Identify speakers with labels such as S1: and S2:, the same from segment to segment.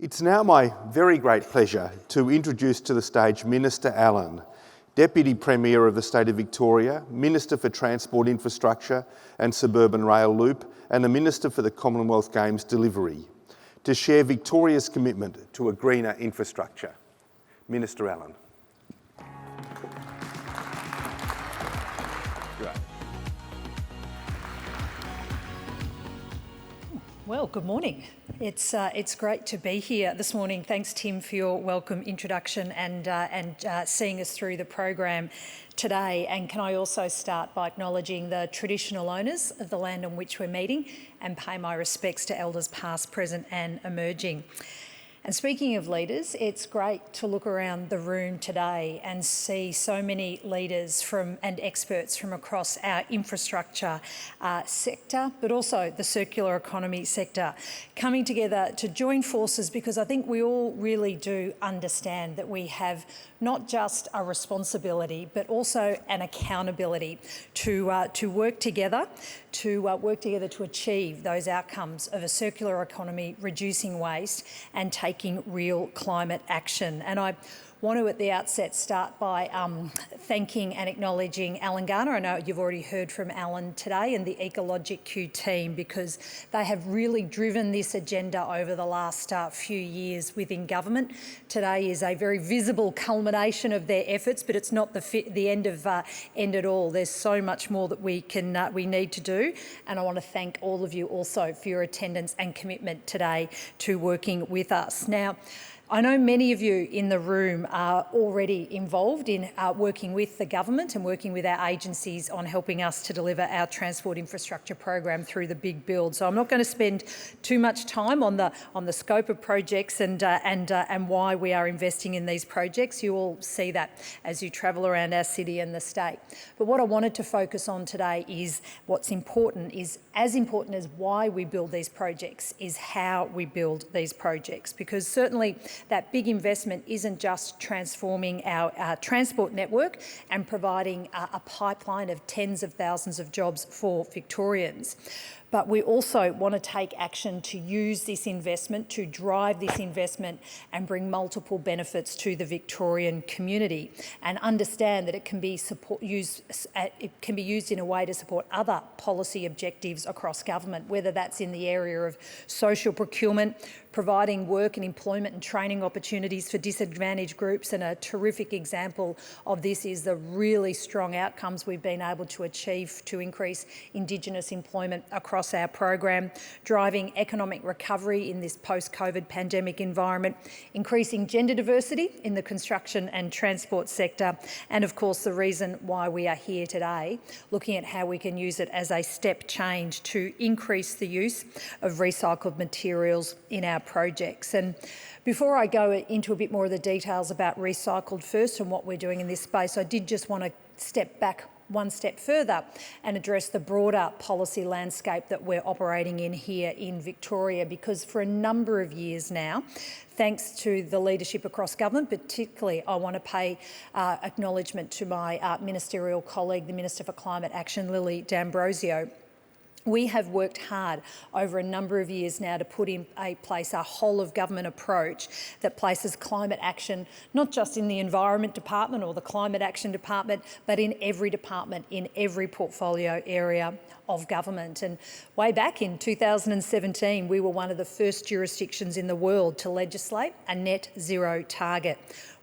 S1: It's now my very great pleasure to introduce to the stage Minister Allan, Deputy Premier of the State of Victoria, Minister for Transport Infrastructure and Suburban Rail Loop, and the Minister for the Commonwealth Games Delivery, to share Victoria's commitment to a greener infrastructure. Minister Allan.
S2: Well, good morning. It's great to be here this morning. Thanks, Tim, for your welcome introduction and seeing us through the program today. And can I also start by acknowledging the traditional owners of the land on which we're meeting and pay my respects to elders past, present and emerging. And speaking of leaders, it's great to look around the room today and see so many leaders and experts from across our infrastructure sector, but also the circular economy sector, coming together to join forces, because I think we all really do understand that we have not just a responsibility, but also an accountability to work together to achieve those outcomes of a circular economy, reducing waste and taking real climate action. And I want to at the outset start by thanking and acknowledging Allan. I know you've already heard from Allan today and the ecologiQ team, because they have really driven this agenda over the last few years within government. Today is a very visible culmination of their efforts, but it's not the end at all. There's so much more that we need to do, and I want to thank all of you also for your attendance and commitment today to working with us. Now, I know many of you in the room are already involved in working with the government and working with our agencies on helping us to deliver our transport infrastructure program through the big build. So I'm not going to spend too much time on the scope of projects and why we are investing in these projects. You all see that as you travel around our city and the state. But what I wanted to focus on today is what's important, is as important as why we build these projects is how we build these projects, because certainly that big investment isn't just transforming our transport network and providing a pipeline of tens of thousands of jobs for Victorians. But we also want to take action to use this investment, to drive this investment and bring multiple benefits to the Victorian community, and understand that it can be used in a way to support other policy objectives across government, whether that's in the area of social procurement, providing work and employment and training opportunities for disadvantaged groups. And a terrific example of this is the really strong outcomes we've been able to achieve to increase Indigenous employment across our program, driving economic recovery in this post-COVID pandemic environment, increasing gender diversity in the construction and transport sector, and of course the reason why we are here today, looking at how we can use it as a step change to increase the use of recycled materials in our projects. And before I go into a bit more of the details about recycled first and what we're doing in this space, I did just want to step back one step further and address the broader policy landscape that we're operating in here in Victoria, because for a number of years now, thanks to the leadership across government, particularly I want to pay acknowledgement to my ministerial colleague, the Minister for Climate Action, Lily D'Ambrosio. We have worked hard over a number of years now to put in place a whole of government approach that places climate action not just in the Environment Department or the Climate Action Department, but in every department, in every portfolio area of government. And way back in 2017, we were one of the first jurisdictions in the world to legislate a net zero target.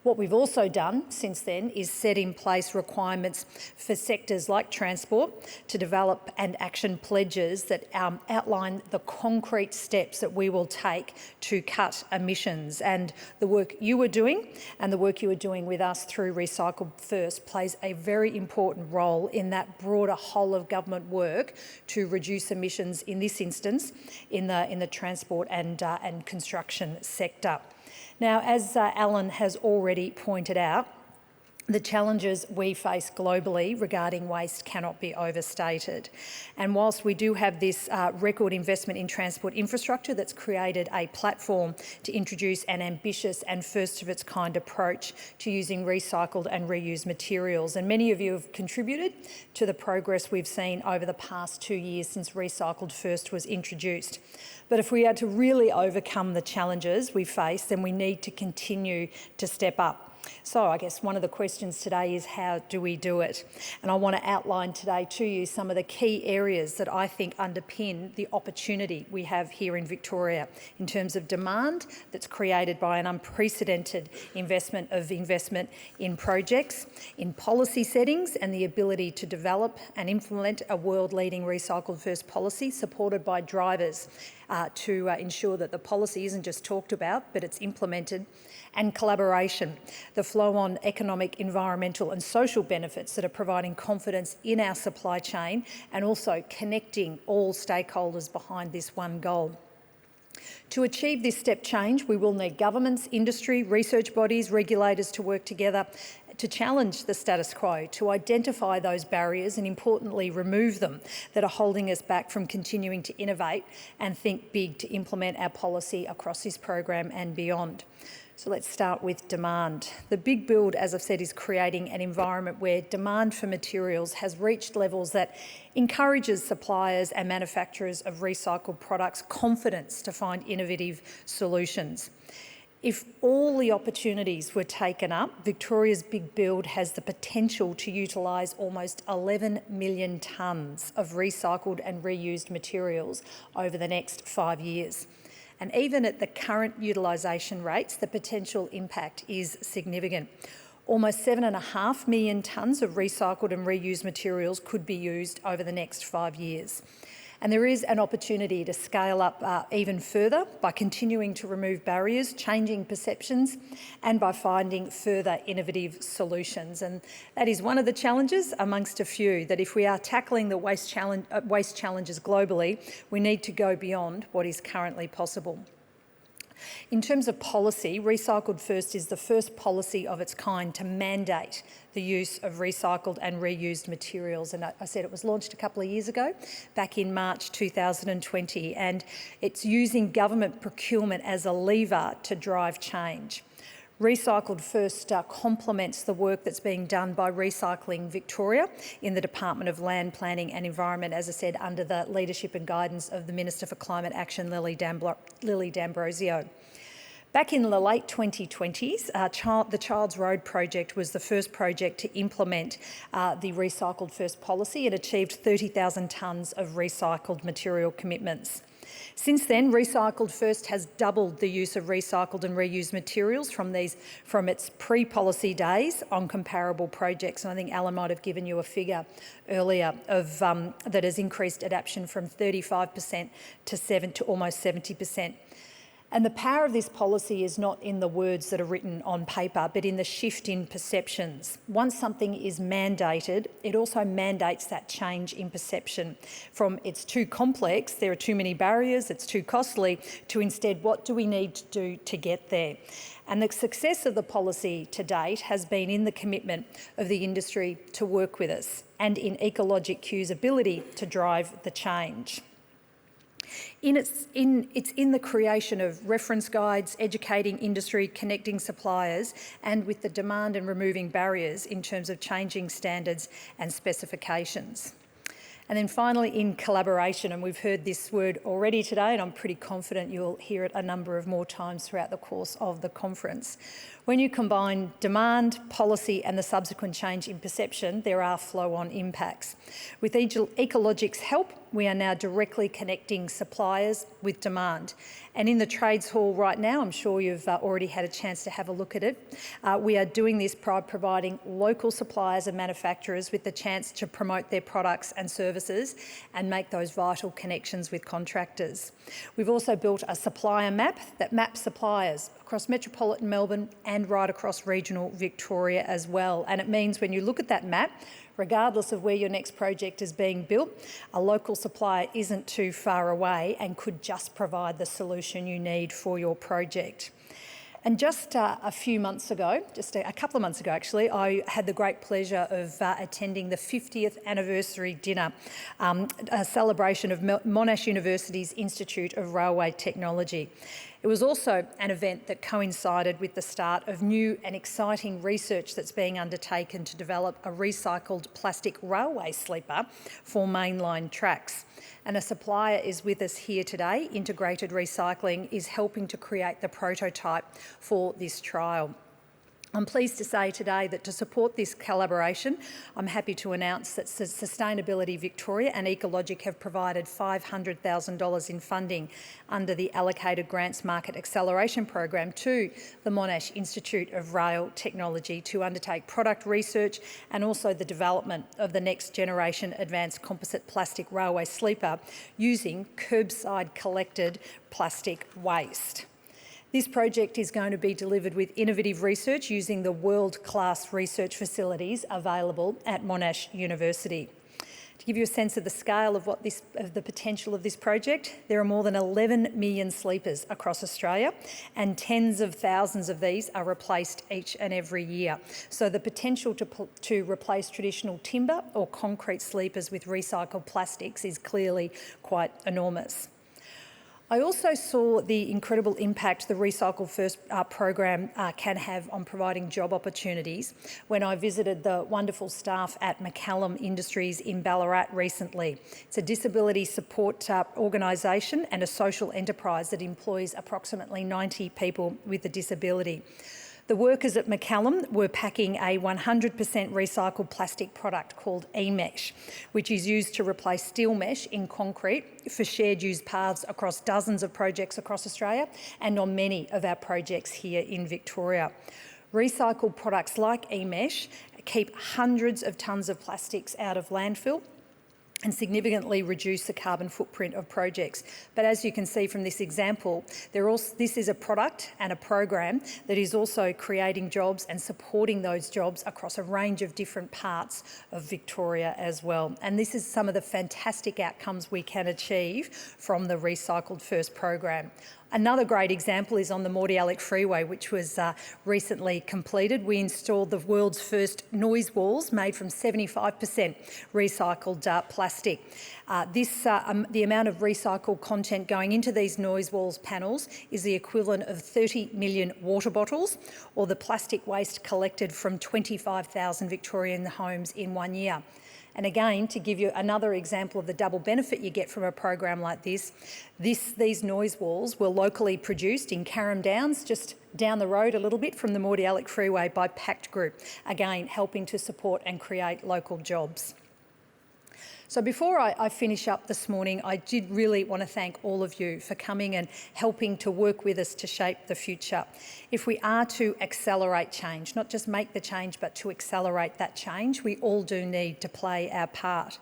S2: What we've also done since then is set in place requirements for sectors like transport to develop and action pledges that outline the concrete steps that we will take to cut emissions. And the work you are doing and the work you are doing with us through Recycle First plays a very important role in that broader whole of government work to reduce emissions, in this instance, in the transport and construction sector. Now, as Allan has already pointed out, The challenges we face globally regarding waste cannot be overstated. And whilst we do have this record investment in transport infrastructure that's created a platform to introduce an ambitious and first-of-its-kind approach to using recycled and reused materials, and many of you have contributed to the progress we've seen over the past 2 years since Recycled First was introduced. But if we are to really overcome the challenges we face, then we need to continue to step up. So I guess one of the questions today is, how do we do it? And I want to outline today to you some of the key areas that I think underpin the opportunity we have here in Victoria in terms of demand that's created by an unprecedented investment in projects, in policy settings, and the ability to develop and implement a world-leading recycled first policy supported by drivers to ensure that the policy isn't just talked about, but it's implemented, and collaboration, the flow-on economic, environmental and social benefits that are providing confidence in our supply chain and also connecting all stakeholders behind this one goal. To achieve this step change, we will need governments, industry, research bodies, regulators to work together to challenge the status quo, to identify those barriers and, importantly, remove them that are holding us back from continuing to innovate and think big to implement our policy across this program and beyond. So let's start with demand. The big build, as I've said, is creating an environment where demand for materials has reached levels that encourages suppliers and manufacturers of recycled products confidence to find innovative solutions. If all the opportunities were taken up, Victoria's big build has the potential to utilise almost 11 million tonnes of recycled and reused materials over the next 5 years. And even at the current utilisation rates, the potential impact is significant. Almost 7.5 million tonnes of recycled and reused materials could be used over the next 5 years. And there is an opportunity to scale up even further by continuing to remove barriers, changing perceptions, and by finding further innovative solutions. And that is one of the challenges amongst a few, that if we are tackling the waste challenges globally, we need to go beyond what is currently possible. In terms of policy, Recycled First is the first policy of its kind to mandate the use of recycled and reused materials. And I said it was launched a couple of years ago, back in March 2020, and it's using government procurement as a lever to drive change. Recycled First complements the work that's being done by Recycling Victoria in the Department of Land, Planning and Environment, as I said, under the leadership and guidance of the Minister for Climate Action, Lily D'Ambrosio. Back in the late 2020s, the Child's Road project was the first project to implement the Recycled First policy. It achieved 30,000 tonnes of recycled material commitments. Since then, Recycled First has doubled the use of recycled and reused materials from its pre-policy days on comparable projects. And I think Allan might have given you a figure earlier of that has increased adoption from 35% to almost 70%. And the power of this policy is not in the words that are written on paper, but in the shift in perceptions. Once something is mandated, it also mandates that change in perception from it's too complex, there are too many barriers, it's too costly, to instead, what do we need to do to get there? And the success of the policy to date has been in the commitment of the industry to work with us and in ecologiQ's ability to drive the change. It's in the creation of reference guides, educating industry, connecting suppliers, and with the demand and removing barriers in terms of changing standards and specifications. And then finally, in collaboration, and we've heard this word already today, and I'm pretty confident you'll hear it a number of more times throughout the course of the conference. When you combine demand, policy and the subsequent change in perception, there are flow-on impacts. With ecologiQ's help, we are now directly connecting suppliers with demand. And in the Trades Hall right now, I'm sure you've already had a chance to have a look at it, we are doing this by providing local suppliers and manufacturers with the chance to promote their products and services and make those vital connections with contractors. We've also built a supplier map that maps suppliers across metropolitan Melbourne and right across regional Victoria as well. And it means when you look at that map, regardless of where your next project is being built, a local supplier isn't too far away and could just provide the solution you need for your project. And just a few months ago, just a couple of months ago actually, I had the great pleasure of attending the 50th anniversary dinner, a celebration of Monash University's Institute of Railway Technology. It was also an event that coincided with the start of new and exciting research that's being undertaken to develop a recycled plastic railway sleeper for mainline tracks. And a supplier is with us here today. Integrated Recycling is helping to create the prototype for this trial. I'm pleased to say today that to support this collaboration, I'm happy to announce that Sustainability Victoria and ecologiQ have provided $500,000 in funding under the allocated grants market acceleration program to the Monash Institute of Rail Technology to undertake product research and also the development of the next generation advanced composite plastic railway sleeper using curbside collected plastic waste. This project is going to be delivered with innovative research using the world-class research facilities available at Monash University. To give you a sense of the scale of the potential of this project, there are more than 11 million sleepers across Australia, and tens of thousands of these are replaced each and every year. So the potential to replace traditional timber or concrete sleepers with recycled plastics is clearly quite enormous. I also saw the incredible impact the Recycle First program can have on providing job opportunities when I visited the wonderful staff at McCallum Industries in Ballarat recently. It's a disability support organisation and a social enterprise that employs approximately 90 people with a disability. The workers at McCallum were packing a 100% recycled plastic product called e-mesh, which is used to replace steel mesh in concrete for shared use paths across dozens of projects across Australia and on many of our projects here in Victoria. Recycled products like e-mesh keep hundreds of tonnes of plastics out of landfill and significantly reduce the carbon footprint of projects. But as you can see from this example, this is a product and a program that is also creating jobs and supporting those jobs across a range of different parts of Victoria as well. And this is some of the fantastic outcomes we can achieve from the Recycled First program. Another great example is on the Ministerial freeway, which was recently completed. We installed the world's first noise walls made from 75% recycled plastic. The amount of recycled content going into these noise walls panels is the equivalent of 30 million water bottles, or the plastic waste collected from 25,000 Victorian homes in 1 year. And again, to give you another example of the double benefit you get from a program like this, these noise walls were locally produced in Carrum Downs, just down the road a little bit from the Ministerial freeway by Pact Group, again helping to support and create local jobs. So before I finish up this morning, I did really want to thank all of you for coming and helping to work with us to shape the future. If we are to accelerate change, not just make the change, but to accelerate that change, we all do need to play our part.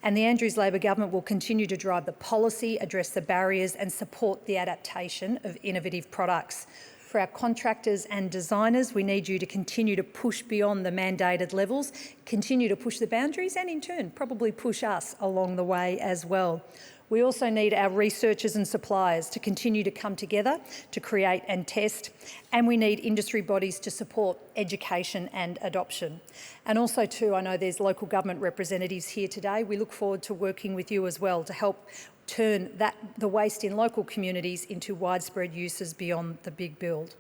S2: And the Andrews Labor government will continue to drive the policy, address the barriers and support the adaptation of innovative products. For our contractors and designers, we need you to continue to push beyond the mandated levels, continue to push the boundaries and in turn probably push us along the way as well. We also need our researchers and suppliers to continue to come together to create and test, and we need industry bodies to support education and adoption. And also too, I know there's local government representatives here today. We look forward to working with you as well to help turn the waste in local communities into widespread uses beyond the big build.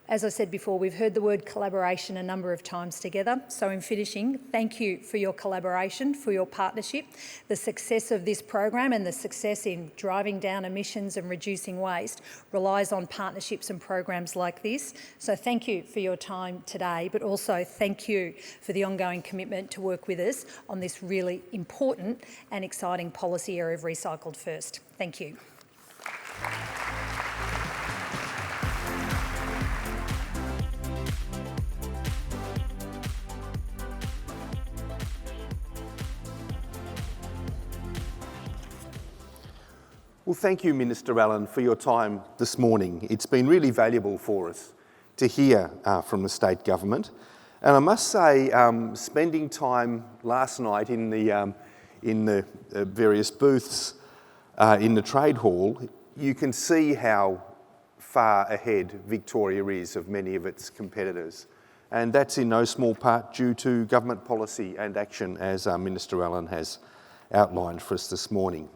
S2: As I said before, we've heard the word collaboration a number of times together. So in finishing, thank you for your collaboration, for your partnership. The success of this program and the success in driving down emissions and reducing waste relies on partnerships and programs like this. So thank you for your time today, but also thank you for the ongoing commitment to work with us on this really important and exciting policy area of Recycled First. Thank you.
S1: Well, thank you, Minister Allan, for your time this morning. It's been really valuable for us to hear from the state government. And I must say, spending time last night in the various booths in the trade hall, you can see how far ahead Victoria is of many of its competitors. And that's in no small part due to government policy and action, as Minister Allan has outlined for us this morning.